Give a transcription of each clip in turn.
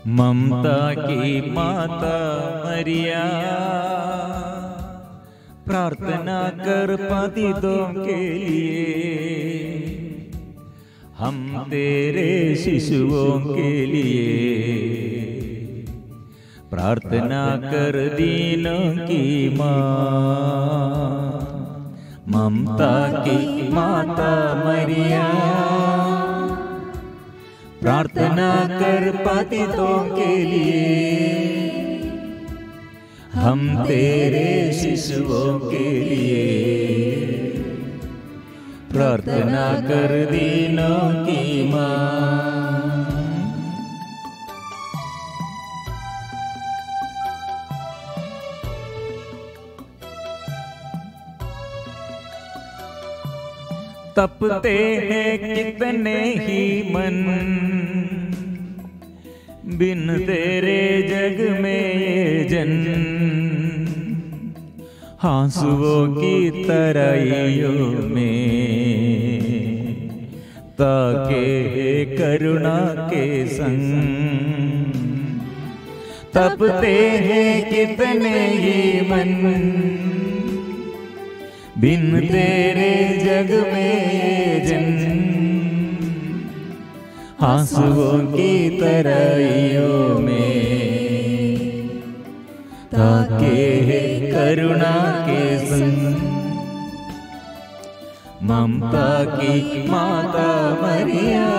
ममता की माता मरिया, प्रार्थना कर पतितों के लिए, हम तेरे शिशुओं के लिए। प्रार्थना कर दीनों की माँ, ममता की माता मरिया, प्रार्थना कर पतितों के लिए, हम तेरे शिशुओं के लिए। प्रार्थना कर दीनों की माँ। तपते हैं कितने ही मन, बिन तेरे जग में ये जन, आंसुओं की तराइयों में ताके करुणा के संग। तपते हैं कितने ही मन, बिन तेरे जग में ये जन, आंसुओं की तराइयों में ताके करुणा के संग। ममता की माता मरिया,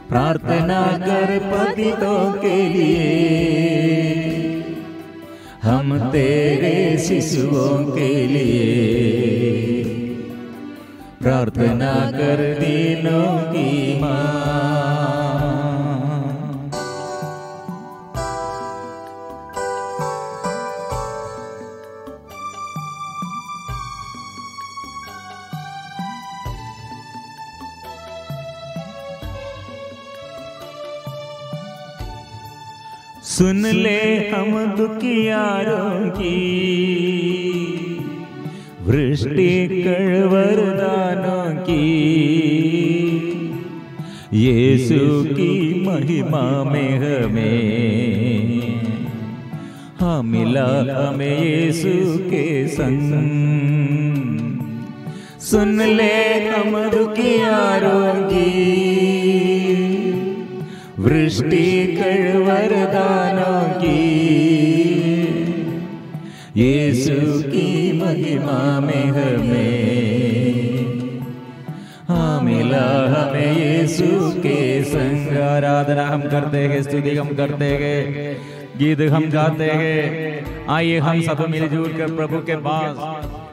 प्रार्थना कर पतितों के लिए, हम तेरे शिशुओं के लिए। प्रार्थना कर दीनों की माँ। सुन ले हम दुखियारों की, वृष्टि कर वरदानों की। यीशु की महिमा में हमें मिला हमें यीशु के संग। सुन ले हम दुखियारों की, वृष्टि कर वरदानों की। यीशु की महिमा में हमें मिला हमें यीशु के संग। आराधना हम करते हैं, स्तुति हम करते हैं, गीत हम गाते हैं। आइए हम सब मिलजुल कर प्रभु के पास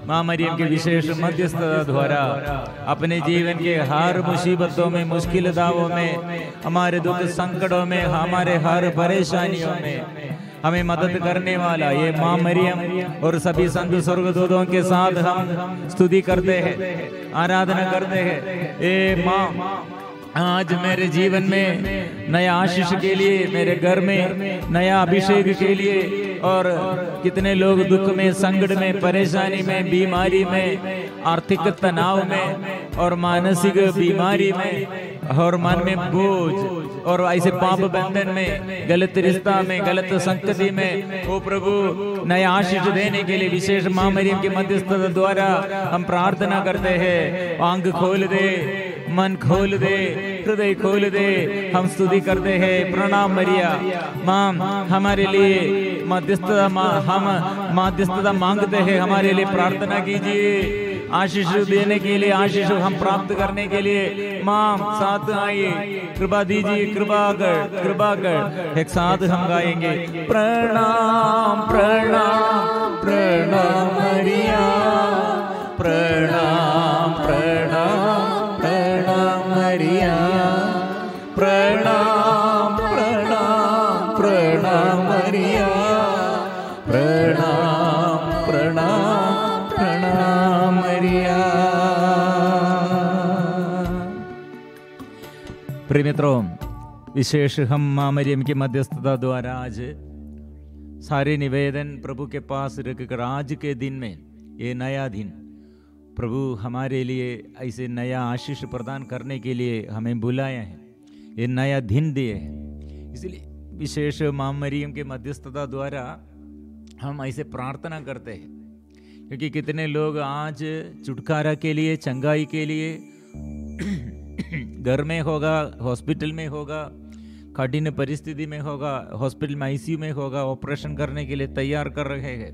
माँ मरियम के विशेष मध्यस्थता द्वारा अपने जीवन के हर मुसीबतों में, मुश्किल दावों में, हमारे दुख संकटों में, हमारे हर परेशानियों में हमें मदद करने वाला ये माँ मरियम और सभी संत स्वर्गदूतों के साथ हम स्तुति करते हैं, आराधना करते हैं। ए माँ, आज मेरे जीवन में नया आशीष के लिए, मेरे घर में नया अभिषेक के लिए, और कितने लोग दुख में, संकट में, परेशानी में, बीमारी में, आर्थिक तनाव में और मानसिक बीमारी में और मन में बोझ और ऐसे पाप बंधन में, गलत रिश्ता में, गलत संगति में, वो प्रभु नया आशीष देने के लिए विशेष माँ मरियम की मध्यस्थता द्वारा हम प्रार्थना करते हैं। आंख खोल दे, मन खोल दे, हृदय खोल दे, हम स्तुति करते हैं। प्रणाम मरिया माँ, हमारे लिए मध्यस्थता, हम मध्यस्थता मांगते हैं, हमारे लिए प्रार्थना कीजिए। आशीष देने के लिए, आशीष हम प्राप्त करने के लिए माँ साथ आइए, कृपा दीजिए, कृपा कर। एक साथ हम गाएंगे। प्रणाम प्रणाम प्रणाम मरिया, प्रणाम प्रणाम प्रणाम मरिया, प्रणाम प्रणाम प्रणाम मरिया, प्रणाम प्रणाम प्रणाम मरिया। प्रिय मित्रों, विशेष हम माँ मरियम की मध्यस्थता द्वारा आज सारे निवेदन प्रभु के पास रखकर आज के दिन में, ये नया दिन प्रभु हमारे लिए ऐसे नया आशीष प्रदान करने के लिए हमें बुलाया है। ये नया दिन दिए है। इसलिए विशेष मां मरियम के मध्यस्थता द्वारा हम ऐसे प्रार्थना करते हैं, क्योंकि कितने लोग आज छुटकारा के लिए, चंगाई के लिए घर में होगा, हॉस्पिटल में होगा, कठिन परिस्थिति में होगा, हॉस्पिटल में आईसीयू में होगा, ऑपरेशन करने के लिए तैयार कर रहे हैं।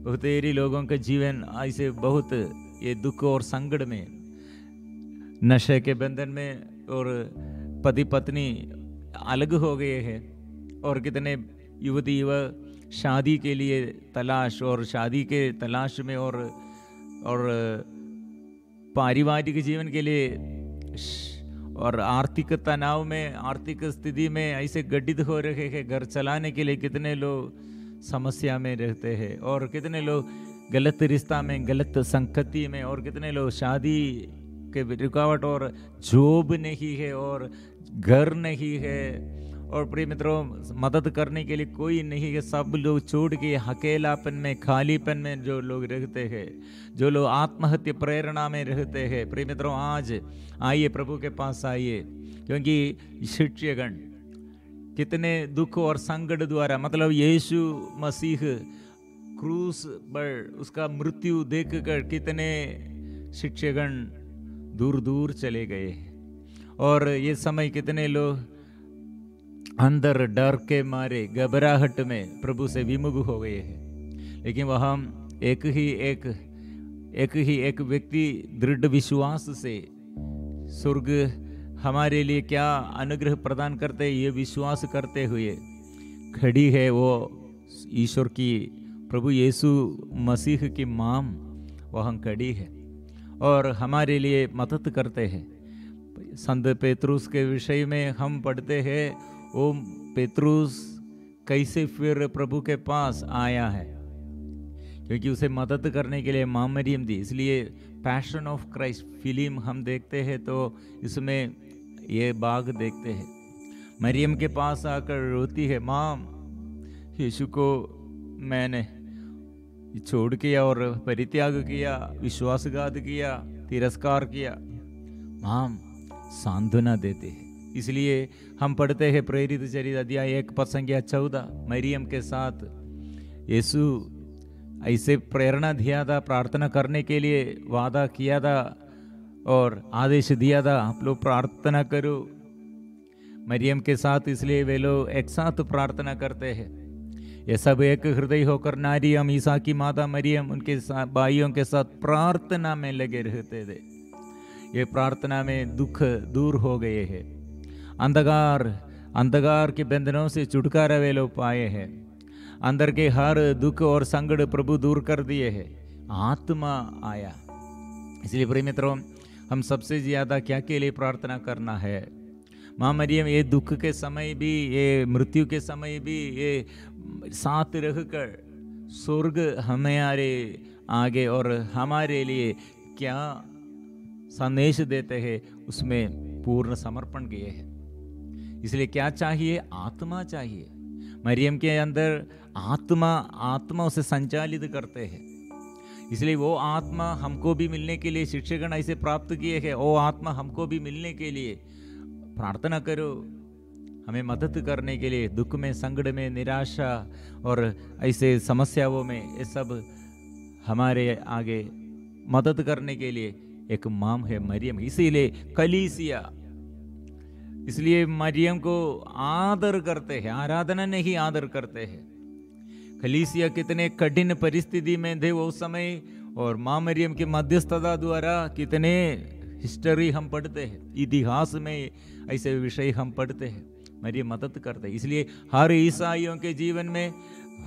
बहुतेरी लोगों का जीवन ऐसे बहुत ये दुख और संकट में, नशे के बंधन में, और पति पत्नी अलग हो गए हैं, और कितने युवती युवक शादी के लिए तलाश, और शादी के तलाश में और पारिवारिक जीवन के लिए और आर्थिक तनाव में, आर्थिक स्थिति में ऐसे गड्ढित हो रहे हैं। घर चलाने के लिए कितने लोग समस्या में रहते हैं, और कितने लोग गलत रिश्ता में, गलत संगति में, और कितने लोग शादी के रुकावट, और जॉब नहीं है, और घर नहीं है, और प्रिय मित्रों मदद करने के लिए कोई नहीं है। सब लोग छोड़ के अकेलापन में, खालीपन में जो लोग रहते हैं, जो लोग आत्महत्या प्रेरणा में रहते हैं, प्रिय मित्रों आज आइए, प्रभु के पास आइए, क्योंकि शिष्यगण कितने दुख और संकट द्वारा, मतलब यीशु मसीह क्रूस पर उसका मृत्यु देखकर कितने शिष्यगण दूर दूर चले गए, और ये समय कितने लोग अंदर डर के मारे, घबराहट में प्रभु से विमुख हो गए हैं। लेकिन वह हम एक ही एक व्यक्ति दृढ़ विश्वास से स्वर्ग हमारे लिए क्या अनुग्रह प्रदान करते, ये विश्वास करते हुए खड़ी है वो ईश्वर की, प्रभु यीशु मसीह की माम वह खड़ी है और हमारे लिए मदद करते हैं। संत पेतरुस के विषय में हम पढ़ते हैं, वो पेतरुस कैसे फिर प्रभु के पास आया है, क्योंकि उसे मदद करने के लिए मां मरियम दी। इसलिए पैशन ऑफ क्राइस्ट फिल्म हम देखते हैं तो इसमें ये बाग देखते हैं, मरियम के पास आकर रोती है, मां यीशु को मैंने छोड़ किया और परित्याग किया, विश्वासघात किया, तिरस्कार किया, मां सांत्वना देते हैं। इसलिए हम पढ़ते हैं प्रेरित चरित्र अध्याय 1 पद संख्या 14, मरियम के साथ यीशु ऐसे प्रेरणा दिया था, प्रार्थना करने के लिए वादा किया था और आदेश दिया था, आप लोग प्रार्थना करो मरियम के साथ। इसलिए वे लोग एक साथ प्रार्थना करते हैं। ये सब एक हृदय होकर नारियम, ईसा की माता मरियम, उनके भाइयों के साथ प्रार्थना में लगे रहते थे। ये प्रार्थना में दुख दूर हो गए हैं, अंधकार के बंधनों से छुटकारा वे लोग पाए हैं, अंदर के हर दुख और संकट प्रभु दूर कर दिए हैं, आत्मा आया। इसलिए प्रिय मित्रों, हम सबसे ज्यादा क्या के लिए प्रार्थना करना है? मां मरियम ये दुख के समय भी, ये मृत्यु के समय भी, ये साथ रहकर स्वर्ग हमारे आगे और हमारे लिए क्या संदेश देते हैं, उसमें पूर्ण समर्पण किए हैं। इसलिए क्या चाहिए? आत्मा चाहिए। मरियम के अंदर आत्मा उसे संचालित करते हैं। इसलिए वो आत्मा हमको भी मिलने के लिए शिक्षकगण ऐसे प्राप्त किए हैं, वो आत्मा हमको भी मिलने के लिए प्रार्थना करो, हमें मदद करने के लिए, दुख में, संकट में, निराशा और ऐसे समस्याओं में, ये सब हमारे आगे मदद करने के लिए एक माम है मरियम। इसीलिए कलीसिया, इसलिए मरियम को आदर करते हैं, आराधना नहीं आदर करते हैं। कलीसिया कितने कठिन परिस्थिति में थे वो समय, और मां मरियम के मध्यस्थता द्वारा कितने हिस्ट्री हम पढ़ते हैं, इतिहास में ऐसे विषय हम पढ़ते हैं, मरियम मदद करते हैं। इसलिए हर ईसाइयों के जीवन में,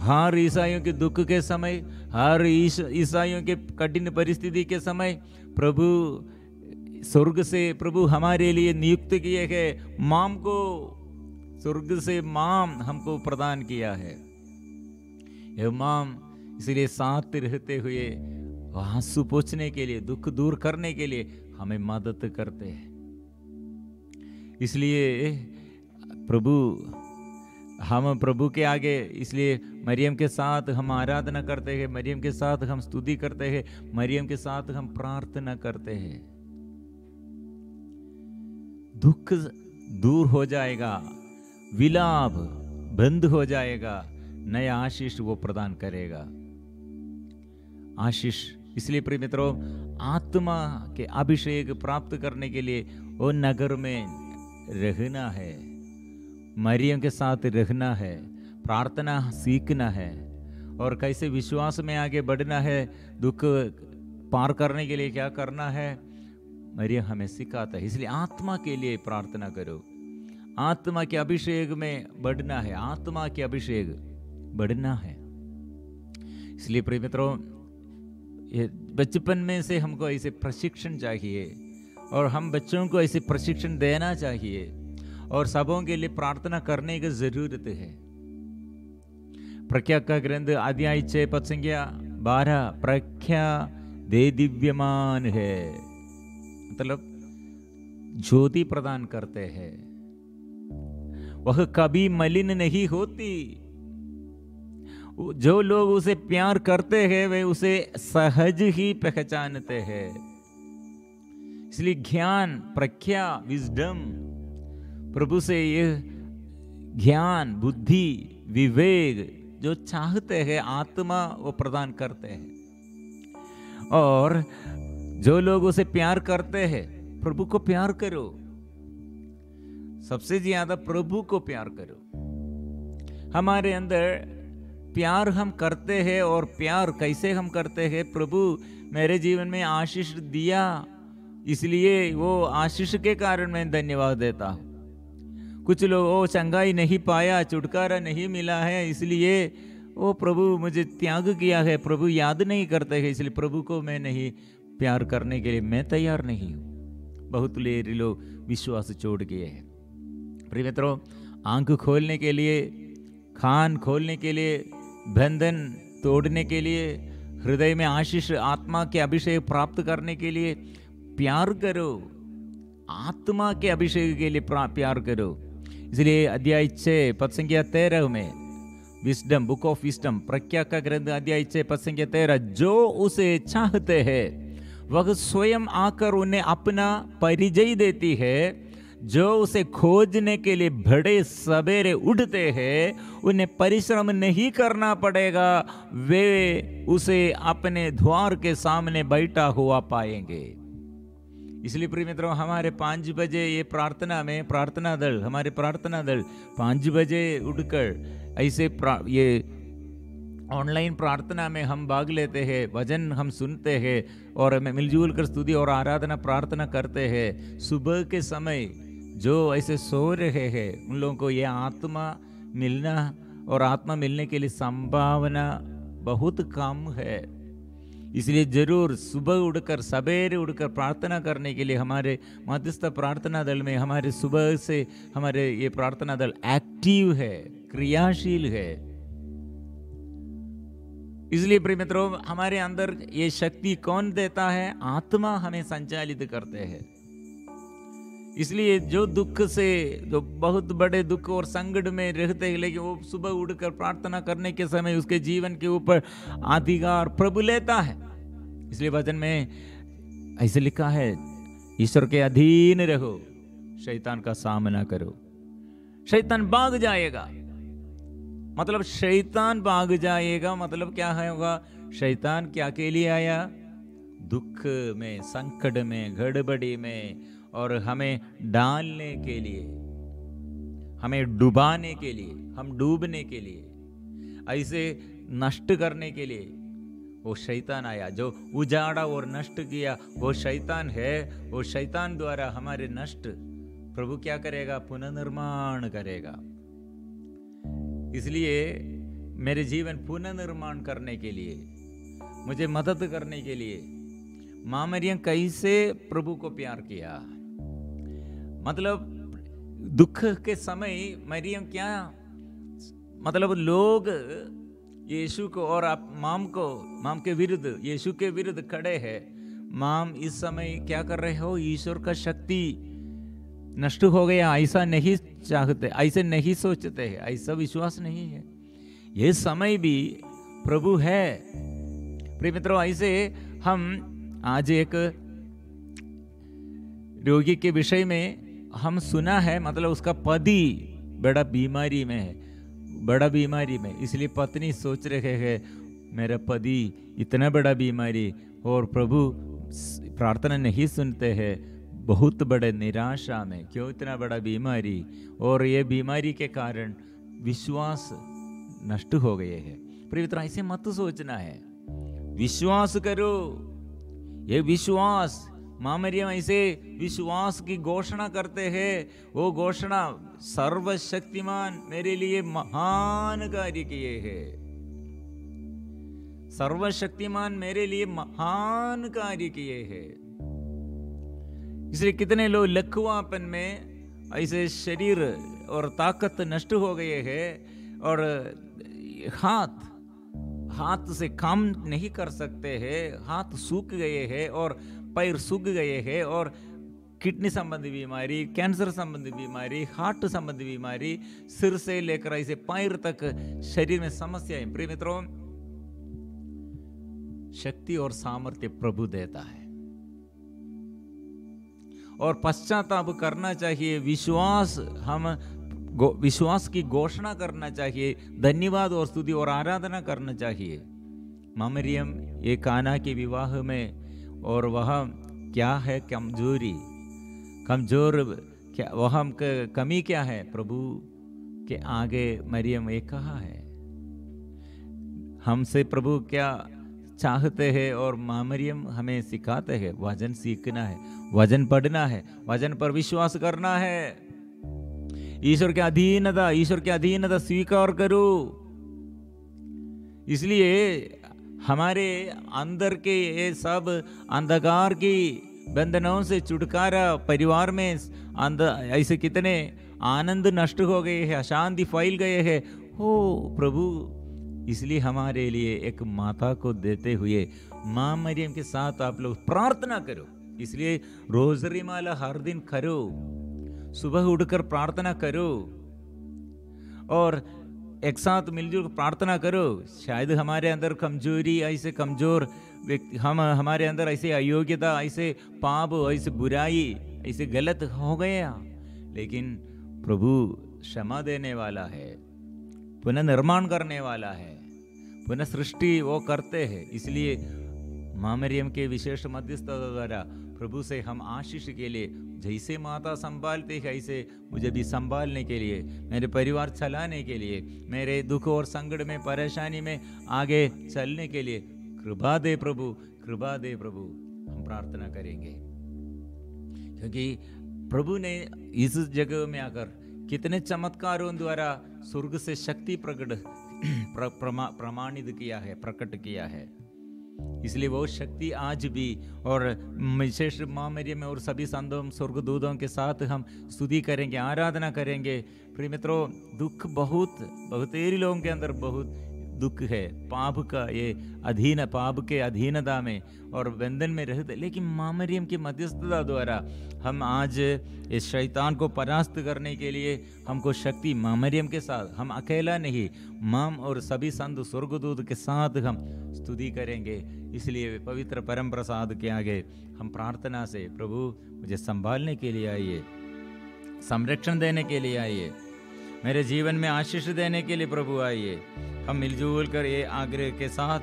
हर ईसाइयों के दुख के समय, हर ईसाइयों के कठिन परिस्थिति के समय प्रभु स्वर्ग से प्रभु हमारे लिए नियुक्त किए गए माम को, स्वर्ग से माम हमको प्रदान किया है। यह माम इसलिए साथ रहते हुए आंसू पोंछने के लिए, दुख दूर करने के लिए हमें मदद करते हैं। इसलिए हम प्रभु के आगे, इसलिए मरियम के साथ हम आराधना करते हैं, मरियम के साथ हम स्तुति करते हैं, मरियम के साथ हम प्रार्थना करते हैं। दुख दूर हो जाएगा, विलाप बंद हो जाएगा, नया आशीष वो प्रदान करेगा। आशीष, इसलिए प्रिय मित्रों, आत्मा के अभिषेक प्राप्त करने के लिए वो नगर में रहना है, मरियम के साथ रहना है, प्रार्थना सीखना है और कैसे विश्वास में आगे बढ़ना है, दुख पार करने के लिए क्या करना है, मरियम हमें सिखाता है। इसलिए आत्मा के लिए प्रार्थना करो, आत्मा के अभिषेक में बढ़ना है, आत्मा के अभिषेक बढ़ना है। इसलिए प्रिय मित्रों, ये बचपन में से हमको ऐसे प्रशिक्षण चाहिए और हम बच्चों को ऐसे प्रशिक्षण देना चाहिए और सबों के लिए प्रार्थना करने की जरूरत है। प्रख्या का ग्रंथ अध्याय 6 पद संख्या 12, प्रख्या दे दिव्यमान है, मतलब ज्योति प्रदान करते हैं, वह कभी मलिन नहीं होती। जो लोग उसे प्यार करते हैं वे उसे सहज ही पहचानते हैं। इसलिए ज्ञान, प्रख्या, विजडम, प्रभु से यह ज्ञान, बुद्धि, विवेक जो चाहते हैं आत्मा वो प्रदान करते हैं। और जो लोग उसे प्यार करते हैं, प्रभु को प्यार करो, सबसे ज्यादा प्रभु को प्यार करो। हमारे अंदर प्यार हम करते हैं और प्यार कैसे हम करते हैं, प्रभु मेरे जीवन में आशीष दिया इसलिए वो आशीष के कारण मैं धन्यवाद देता हूँ। कुछ लोग वो चंगाई नहीं पाया, छुटकारा नहीं मिला है, इसलिए वो प्रभु मुझे त्याग किया है, प्रभु याद नहीं करते हैं, इसलिए प्रभु को मैं नहीं प्यार करने के लिए मैं तैयार नहीं हूँ। बहुत लोग विश्वास छोड़ गए हैं। प्रिय मित्रों, आंख खोलने के लिए, कान खोलने के लिए, बंधन तोड़ने के लिए, हृदय में आशीष, आत्मा के अभिषेक प्राप्त करने के लिए प्यार करो, आत्मा के अभिषेक के लिए प्यार करो। इसलिए अध्याय 6 पद संख्या 13 में विस्डम, बुक ऑफ विस्डम, प्रख्या का ग्रंथ अध्याय 6 पद संख्या 13, जो उसे चाहते हैं वह स्वयं आकर उन्हें अपना परिचय देती है, जो उसे खोजने के लिए बड़े सवेरे उठते हैं उन्हें परिश्रम नहीं करना पड़ेगा, वे उसे अपने द्वार के सामने बैठा हुआ पाएंगे। इसलिए प्रिय मित्रों, हमारे 5 बजे ये प्रार्थना में हमारे प्रार्थना दल 5 बजे उठकर ऐसे ये ऑनलाइन प्रार्थना में हम भाग लेते हैं, वचन हम सुनते हैं और मिलजुल कर स्तुति और आराधना प्रार्थना करते हैं। सुबह के समय जो ऐसे सो रहे हैं उन लोगों को ये आत्मा मिलना और आत्मा मिलने के लिए संभावना बहुत कम है। इसलिए जरूर सुबह उठकर, सवेरे उठकर प्रार्थना करने के लिए हमारे मध्यस्थ प्रार्थना दल में हमारे सुबह से हमारे ये प्रार्थना दल एक्टिव है, क्रियाशील है। इसलिए प्रिय मित्रों, हमारे अंदर ये शक्ति कौन देता है? आत्मा हमें संचालित करते हैं। इसलिए जो दुख से, जो बहुत बड़े दुख और संकट में रहते हैं, लेकिन वो सुबह उठकर प्रार्थना करने के समय उसके जीवन के ऊपर अधिकार प्रभु लेता है। इसलिए वचन में ऐसे लिखा है, ईश्वर के अधीन रहो, शैतान का सामना करो, शैतान भाग जाएगा। मतलब शैतान भाग जाएगा मतलब क्या है होगा? शैतान क्या के लिए आया? दुख में, संकट में, गड़बड़ी में और हमें डालने के लिए, हमें डुबाने के लिए, हम डूबने के लिए, ऐसे नष्ट करने के लिए वो शैतान आया। जो उजाड़ा और नष्ट किया वो शैतान है। वो शैतान द्वारा हमारे नष्ट प्रभु क्या करेगा? पुनर्निर्माण करेगा। इसलिए मेरे जीवन पुनर्निर्माण करने के लिए, मुझे मदद करने के लिए माँ मरियम कैसे प्रभु को प्यार किया। मतलब दुख के समय मरियम क्या, मतलब लोग यीशु को और आप माम के विरुद्ध, यीशु के विरुद्ध खड़े हैं। माम इस समय क्या कर रहे हो? ईश्वर का शक्ति नष्ट हो गया, ऐसा नहीं चाहते, ऐसे नहीं सोचते हैं, ऐसा विश्वास नहीं है। ये समय भी प्रभु है। प्रिय मित्रों, ऐसे हम आज एक रोगी के विषय में हम सुना है, मतलब उसका पति बड़ा बीमारी में है, बड़ा बीमारी में, इसलिए पत्नी सोच रहे हैं मेरा पति इतना बड़ा बीमारी और प्रभु प्रार्थना नहीं सुनते हैं, बहुत बड़े निराशा में, क्यों इतना बड़ा बीमारी, और ये बीमारी के कारण विश्वास नष्ट हो गए हैं। प्रिय ऐसे मत सोचना है, विश्वास करो। ये विश्वास, माँ मरियम ऐसे विश्वास की घोषणा करते हैं, वो घोषणा सर्वशक्तिमान मेरे लिए महान कार्य किए हैं, सर्वशक्तिमान मेरे लिए महान कार्य किए हैं। इसलिए कितने लोग लकवापन में ऐसे शरीर और ताकत नष्ट हो गए हैं और हाथ से काम नहीं कर सकते हैं, हाथ सूख गए हैं और पैर सूख गए हैं, और किडनी संबंधी बीमारी, कैंसर संबंधी बीमारी, हार्ट संबंधी बीमारी, सिर से लेकर ऐसे पैर तक शरीर में समस्याएं। प्रिय मित्रों, शक्ति और सामर्थ्य प्रभु देता है और पश्चाताप करना चाहिए, विश्वास की घोषणा करना चाहिए, धन्यवाद और स्तुति और आराधना करना चाहिए। माँ मरियम ये काना के विवाह में, और वह क्या है कमजोर क्या, वह कमी क्या है, प्रभु के आगे मरियम ये कहा है। हमसे प्रभु क्या चाहते हैं, और माँ मरियम हमें सिखाते हैं, वचन सीखना है, वचन पढ़ना है, वचन पर विश्वास करना है, ईश्वर की अधीनता स्वीकार करो। इसलिए हमारे अंदर के ये सब अंधकार की बंधनों से छुटकारा, परिवार में ऐसे कितने आनंद नष्ट हो गए हैं, अशांति फैल गए हैं, हो प्रभु इसलिए हमारे लिए एक माता को देते हुए माँ मरियम के साथ आप लोग प्रार्थना करो। इसलिए रोजरी माला हर दिन करो, सुबह उठकर प्रार्थना करो और एक साथ मिलजुल प्रार्थना करो। शायद हमारे अंदर कमजोरी, ऐसे कमजोर व्यक्ति, हमारे अंदर ऐसे अयोग्यता, ऐसे पाप, ऐसे बुराई, ऐसे गलत हो गया, लेकिन प्रभु क्षमा देने वाला है, पुनः निर्माण करने वाला है, पुनः सृष्टि वो करते हैं। इसलिए माँ मरियम के विशेष मध्यस्थता द्वारा प्रभु से हम आशीष के लिए, जैसे माता संभालते हैं ऐसे मुझे भी संभालने के लिए, मेरे परिवार चलाने के लिए, मेरे दुख और संकट में, परेशानी में आगे चलने के लिए कृपा दे प्रभु, कृपा दे प्रभु। हम प्रार्थना करेंगे क्योंकि प्रभु ने इस जगह में आकर कितने चमत्कारों द्वारा स्वर्ग से शक्ति प्रमाणित किया है, प्रकट किया है। इसलिए वो शक्ति आज भी, और विशेष माँ मरियम और सभी संतों स्वर्गदूतों के साथ हम स्तुति करेंगे, आराधना करेंगे। प्रिय मित्रों, दुख बहुतेरे लोगों के अंदर बहुत दुख है, पाप का ये पाप के अधीनता में और बंधन में रहते, लेकिन माँ मरियम की मध्यस्थता द्वारा हम आज इस शैतान को परास्त करने के लिए हमको शक्ति माँ मरियम के साथ, हम अकेला नहीं, माम और सभी संत स्वर्गदूत के साथ हम स्तुति करेंगे। इसलिए पवित्र परम प्रसाद के आगे हम प्रार्थना से, प्रभु मुझे संभालने के लिए आइए, संरक्षण देने के लिए आइए, मेरे जीवन में आशीष देने के लिए प्रभु आइए। हम मिलजुल कर ये आग्रह के साथ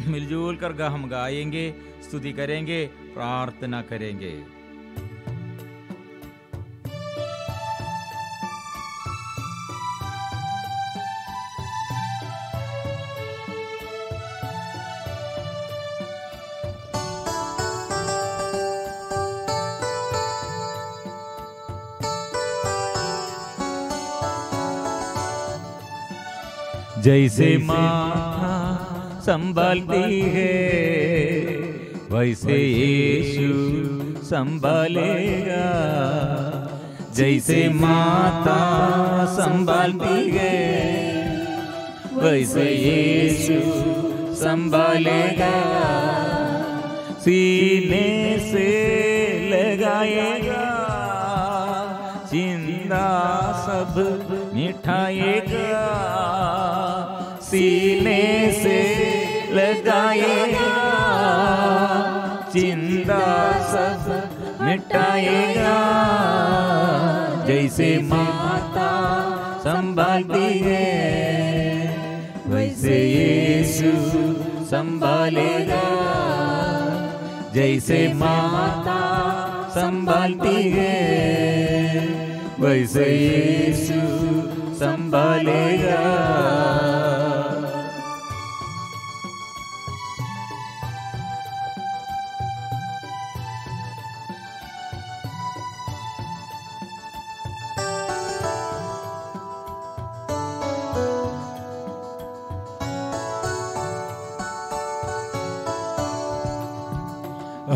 मिलजुल कर हम गाएंगे, स्तुति करेंगे, प्रार्थना करेंगे। जैसे माँ संभालती है वैसे यीशु संभालेगा, जैसे माता संभालती है वैसे यीशु संभालेगा, सीने से लगाएगा, चिंता सब मिठाएगा, सीने से लगाएगा, चिंता सब मिटाएगा, जैसे माता संभालती है वैसे यीशु संभालेगा। जैसे माता संभालती है वैसे यीशु संभालेगा।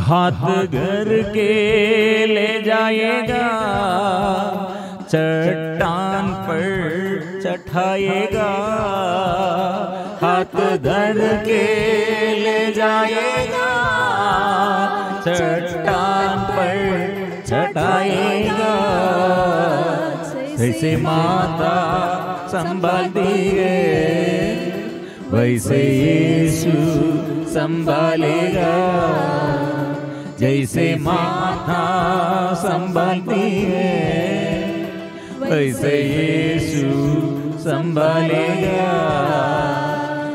हाथ घर के ले जाएगा, चट्टान पर चढ़ाएगा। हाथ धर के ले जाएगा, चट्टान पर चढ़ाएगा। जैसे माता संभालती है वैसे यीशु संभालेगा। जैसे माता संभालती है वैसे यीशु संभालेगा।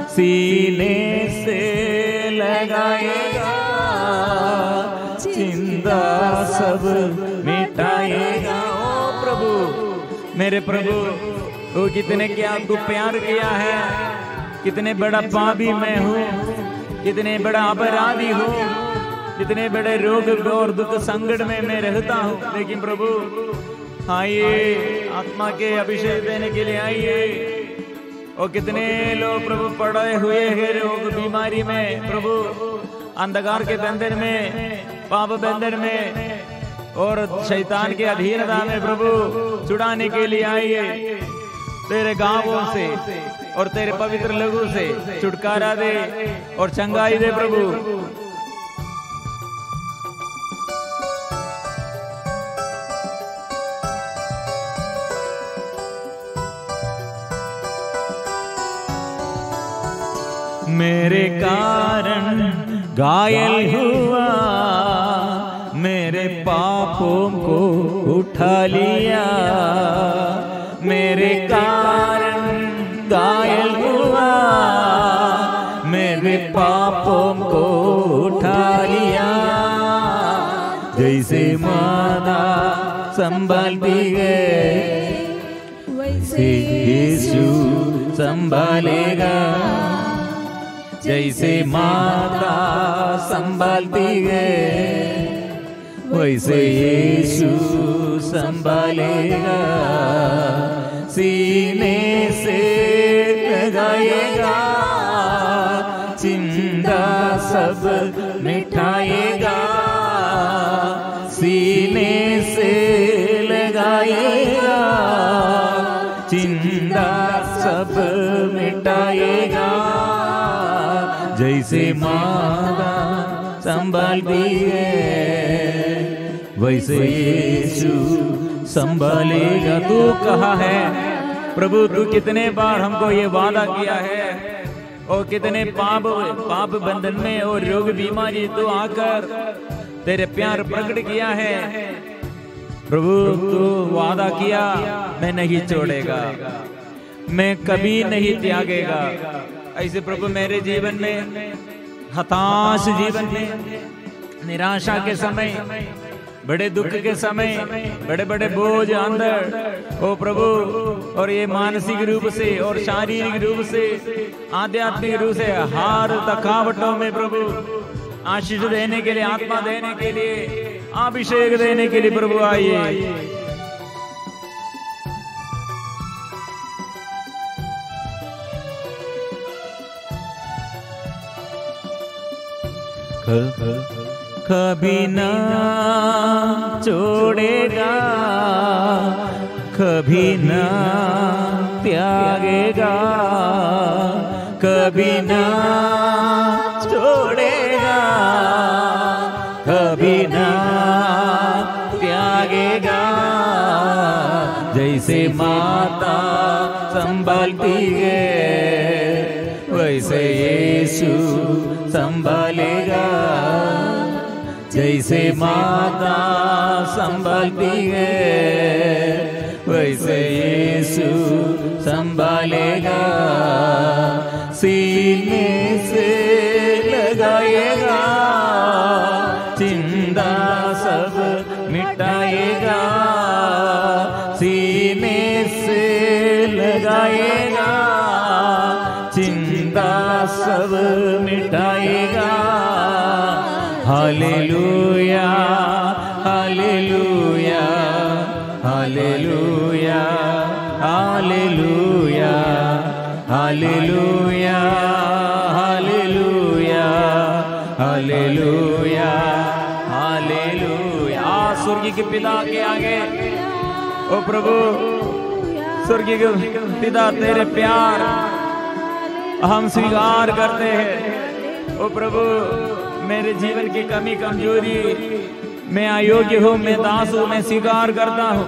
सीने से लगाएगा, चिंता सब मिटाएगा। ओ प्रभु, मेरे प्रभु, वो कितने क्या आपको प्यार किया है। कितने बड़ा पापी मैं हूँ, कितने बड़ा अपराधी हूँ, कितने बड़े रोग और दुख संकट में मैं रहता हूँ। लेकिन प्रभु आइए, आत्मा के अभिषेक देने के लिए आइए। और कितने लोग प्रभु पड़े हुए हैं रोग बीमारी में, प्रभु अंधकार के बंधन में, पाप बंधन में और शैतान के अधीनता में प्रभु छुड़ाने के लिए आइए। तेरे गांवों से और तेरे पवित्र लहू से छुटकारा दे और चंगाई दे प्रभु। मेरे कारण घायल हुआ, मेरे पापों को उठा लिया। मेरे कारण घायल हुआ, मेरे पापों को उठा लिया। जैसे माता संभालती है वैसे यीशु संभालेगा। जैसे माता संभालती है वैसे यीशु संभालेगा। सीने से लगाएगा, चिंता सब मिटाएगा। सीने से लगाएगा, चिंता सब मिटाएगा। जैसे माता संभालती है वैसे यीशु संभालेगा। तू कहा है प्रभु, तू कितने बार हमको ये वादा किया है और कितने पाप बंधन में और रोग बीमारी तू आकर तेरे प्यार प्रकट किया है। प्रभु तू वादा किया मैं नहीं छोड़ेगा, मैं कभी नहीं त्यागेगा। ऐसे प्रभु मेरे जीवन में, हताश जीवन में, निराशा के समय, बड़े दुख के समय, बड़े बड़े बोझ अंदर ओ प्रभु, और ये मानसिक रूप से और शारीरिक रूप से, आध्यात्मिक रूप से हार थकावटों में प्रभु आशीष देने के लिए, आत्मा देने के लिए, अभिषेक देने के लिए प्रभु आइए। कभी ना छोड़ेगा, कभी ना त्यागेगा, कभी ना छोड़ेगा, कभी ना त्यागेगा। जैसे माता संभालती है वैसे यीशु संभालेगा। जैसे माता संभालती है वैसे यीशु संभालेगा, सीने से लगाएगा, चिंता सब मिटाएगा, सीने से लगाएगा, चिंता सब मिटाएगा। हालेलुया हालेलुया हालेलुया हालेलुया हालेलुया हालेलुया हालेलुया हालेलुया। स्वर्गीय के पिता के आगे ओ प्रभु, स्वर्गीय के पिता तेरे प्यार हम स्वीकार करते हैं। ओ प्रभु, मेरे जीवन की कमी कमजोरी, मैं अयोग्य हूँ, मैं दास हूँ, मैं स्वीकार करता हूँ।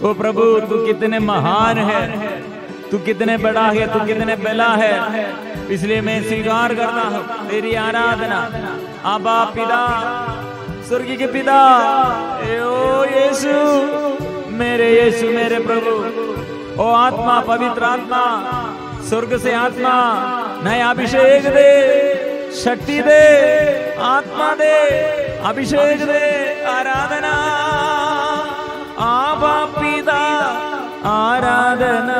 ओ प्रभु, तू कितने महान है, तू कितने बड़ा है, तू कितने बड़ा है, इसलिए मैं स्वीकार करता हूँ तेरी आराधना। आबा पिता, स्वर्गीय के पिता, ओ यीशु, मेरे यीशु, मेरे प्रभु, ओ आत्मा, पवित्र आत्मा, स्वर्ग से आत्मा नया अभिषेक दे, शक्ति दे, आत्मा दे, अभिषेक दे, आराधना। आबा पिता आराधना,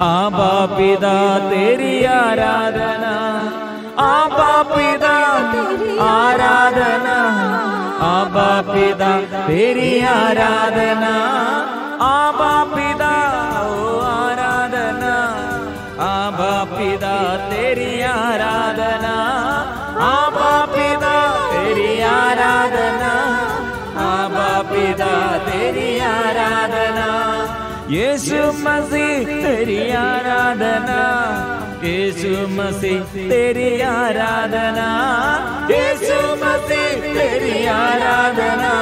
आबा पिता तेरी आराधना, आबा पिता आराधना, आबा पिता तेरी आराधना, आबा पिता ओ आराधना, आबा पिता तेरी आराधना, आबा पिता तेरी आराधना, आबा पिता तेरी आराधना। यीशु मसीह तेरी आराधना, यीशु मसीह तेरी आराधना, यीशु मसीह तेरी आराधना,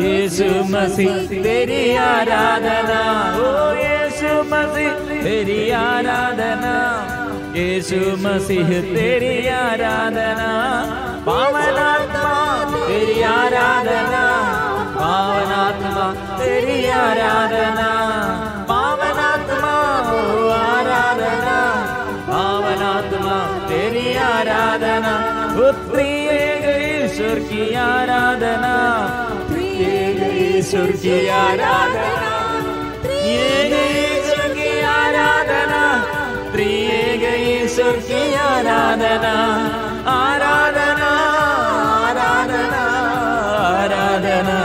यीशु मसीह तेरी आराधना। ओ यीशु मसीह तेरी आराधना, यीशु मसीह तेरी आराधना। पावन आत्मा तेरी आराधना, पावन आत्मा तेरी आराधना, पावन आत्मा ओ आराधना, पावन आत्मा तेरी आराधना। त्रिएक ईश्वर की आराधना, त्रिएक ईश्वर की आराधना, त्रिएक ईश्वर की आराधना, त्रिएक ईश्वर की आराधना। आराधना आराधना आराधना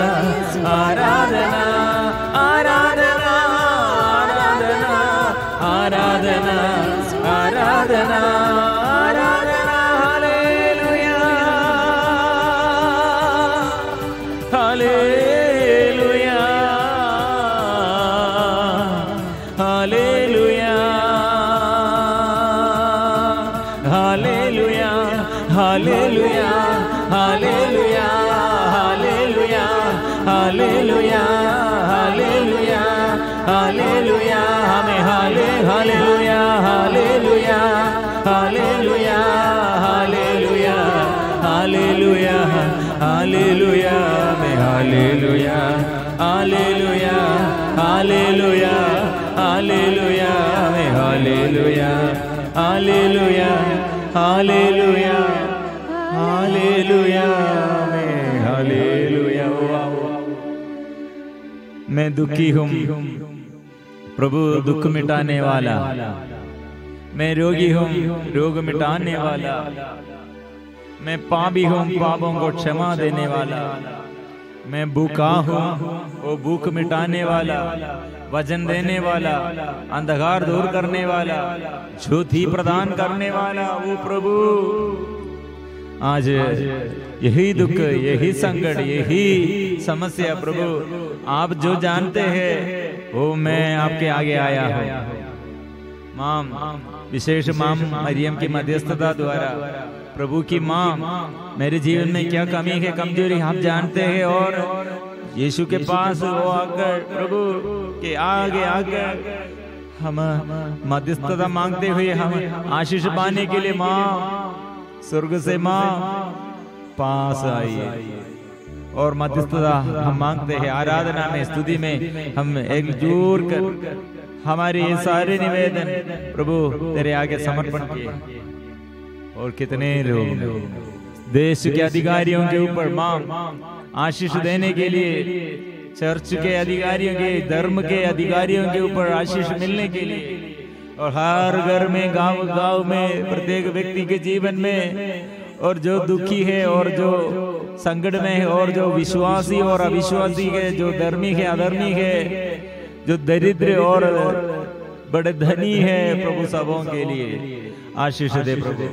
आराधना आराधना आराधना आराधना आराधना आराधना। हालेलुया हालेलुया हालेलुया हालेलुया हालेलुया हालेलुया हालेलुया हालेलुया हालेलुया। हमें हालेलुया हालेलुया हालेलुया हालेलुया हालेलुया हालेलुया। हमें हालेलुया हालेलुया हालेलुया हालेलुया। हमें हालेलुया हालेलुया हालेलुया हालेलुया। मैं हालेलुया। मैं दुखी हूँ प्रभु, दुख मिटाने वाला। मैं रोगी हूँ, रोग मिटाने वाला। मैं पापी हूँ, पापों को क्षमा देने वाला। मैं भूखा हूँ, वो भूख मिटाने वाला, वजन देने वाला, अंधकार दूर करने वाला, ज्योति प्रदान करने वाला वो प्रभु। आज यही दुख, यही संकट, यही समस्या प्रभु आप जो जानते हैं वो मैं आपके आगे आया हूँ। माम, विशेष माम मरियम की मध्यस्थता द्वारा प्रभु की माँ, मेरे जीवन में क्या कमी है, कमजोरी हम जानते हैं, और यीशु के पास वो आकर प्रभु के आगे आकर हम मध्यस्थता मांगते हुए हम आशीष पाने के लिए माँ स्वर्ग से माँ पास आई। और मध्यस्थता हम मांगते हैं। आराधना में, स्तुति में हम एकजुट कर हमारे ये सारे निवेदन प्रभु तेरे आगे समर्पण किए। और कितने लोग देश के अधिकारियों के ऊपर मां आशीष देने के लिए, चर्च के अधिकारियों के, धर्म के अधिकारियों के ऊपर आशीष मिलने के लिए, और हर घर में, गांव गांव में, प्रत्येक व्यक्ति के जीवन में, और जो दुखी है और जो संकट में है, और जो विश्वासी और अविश्वासी है, जो धार्मिक है अधर्मिक है, जो दरिद्र और बड़े धनी है, प्रभु सबों के लिए आशीष दे प्रभु,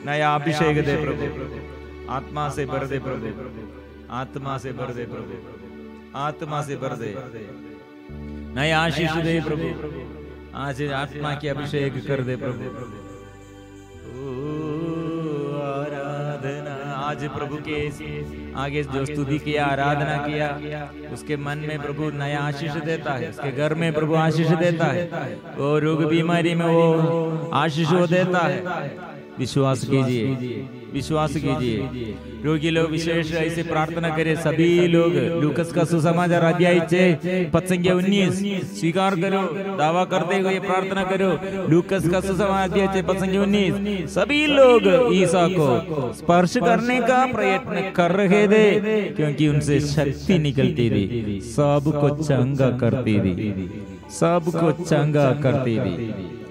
नया अभिषेक दे प्रभु, आत्मा से भर दे प्रभु, आत्मा से भर दे प्रभु, आत्मा से भर दे, नया आशीष दे प्रभु, आज आत्मा की अभिषेक कर दे प्रभु। आराधना, आज प्रभु के आगे जो स्तुति किया, आराधना किया, उसके मन में प्रभु नया आशीष देता है, उसके घर में प्रभु आशीष देता है, वो रोग बीमारी में वो आशीष वो देता है। विश्वास कीजिए, विश्वास कीजिए। रोगी लोग विशेष ऐसे प्रार्थना करें, सभी लोग लूकस का सुसमाचार अध्याय 6:19 स्वीकार करो, दावा करते हुए ये प्रार्थना करो। लूकस का सुसमाचार अध्याय 6:19 सभी लोग ईसा को स्पर्श करने का प्रयत्न कर रहे थे, क्योंकि उनसे शक्ति निकलती थी, सबको चंगा करती थी, सबको चंगा करती थी।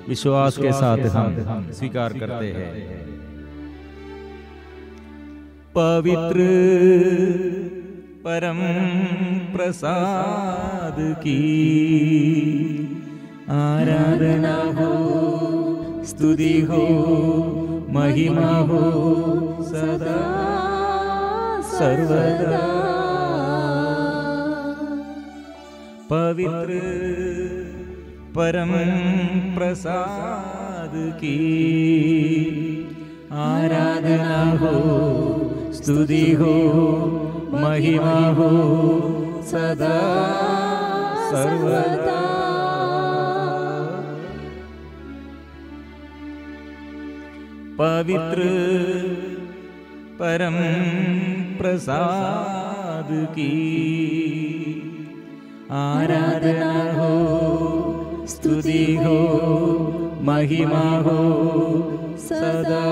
विश्वास के साथ हम स्वीकार करते हैं। पवित्र परम प्रसाद की आराधना हो, स्तुति हो, महिमा हो सदा सर्वदा। पवित्र परम प्रसाद की आराधना हो, स्तुति हो, महिमा हो सदा सर्वदा। पवित्र परम प्रसाद की आराधना हो, स्तुति हो, महिमा हो सदा